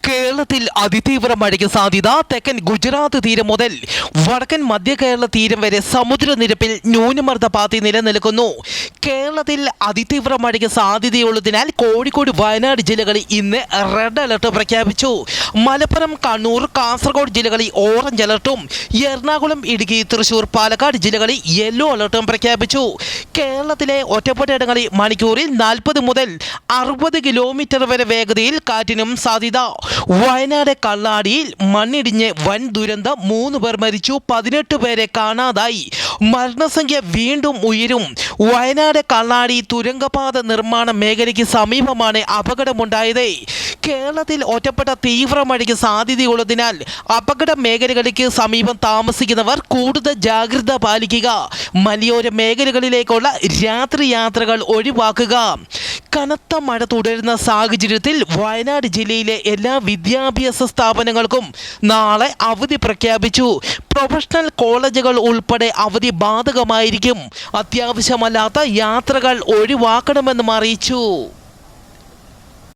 കേരളത്തിൽ അതിതീവ്ര മഴയ്ക്ക് സാധ്യത. തെക്കൻ ഗുജറാത്ത് തീരം മുതൽ വടക്കൻ മധ്യ കേരള തീരം വരെ സമുദ്രനിരപ്പിൽ ന്യൂനമർദ്ദപാത്തി നിലനിൽക്കുന്നു. കേരളത്തിൽ അതിതീവ്ര മഴയ്ക്ക് സാധ്യതയുള്ളതിനാൽ കോഴിക്കോട്, വയനാട് ജില്ലകളിൽ ഇന്ന് റെഡ് അലർട്ട് പ്രഖ്യാപിച്ചു. മലപ്പുറം, കണ്ണൂർ, കാസർഗോഡ് ജില്ലകളിൽ ഓറഞ്ച് അലർട്ടും എറണാകുളം, ഇടുക്കി, തൃശൂർ, പാലക്കാട് ജില്ലകളിൽ യെല്ലോ അലർട്ടും പ്രഖ്യാപിച്ചു. കേരളത്തിലെ ഒറ്റപ്പെട്ടയിടങ്ങളിൽ മണിക്കൂറിൽ 40 മുതൽ 60 കിലോമീറ്റർ വരെ വേഗതയിൽ കാറ്റിനും സാധ്യത. വയനാട് കള്ളാടിയിൽ മണ്ണിടിഞ്ഞ് വൻ ദുരന്തം, 3 പേർ മരിച്ചു, 18 പേരെ കാണാതായി. മരണസംഖ്യ വീണ്ടും ഉയരും. വയനാട് കള്ളാടി തുരങ്കപാത നിർമ്മാണ മേഖലയ്ക്ക് സമീപമാണ് അപകടമുണ്ടായത്. കേരളത്തിൽ ഒറ്റപ്പെട്ട തീവ്ര മഴയ്ക്ക് സാധ്യതയുള്ളതിനാൽ അപകട മേഖലകളിലേക്ക് സമീപം താമസിക്കുന്നവർ കൂടുതൽ ജാഗ്രത പാലിക്കുക. മലയോര മേഖലകളിലേക്കുള്ള രാത്രി യാത്രകൾ ഒഴിവാക്കുക. കനത്ത മഴ തുടരുന്ന സാഹചര്യത്തിൽ വയനാട് ജില്ലയിലെ എല്ലാ വിദ്യാഭ്യാസ സ്ഥാപനങ്ങൾക്കും നാളെ അവധി പ്രഖ്യാപിച്ചു. പ്രൊഫഷണൽ കോളേജുകൾ ഉൾപ്പെടെ അവധി ബാധകമായിരിക്കും. അത്യാവശ്യമല്ലാത്ത യാത്രകൾ ഒഴിവാക്കണമെന്നും അറിയിച്ചു.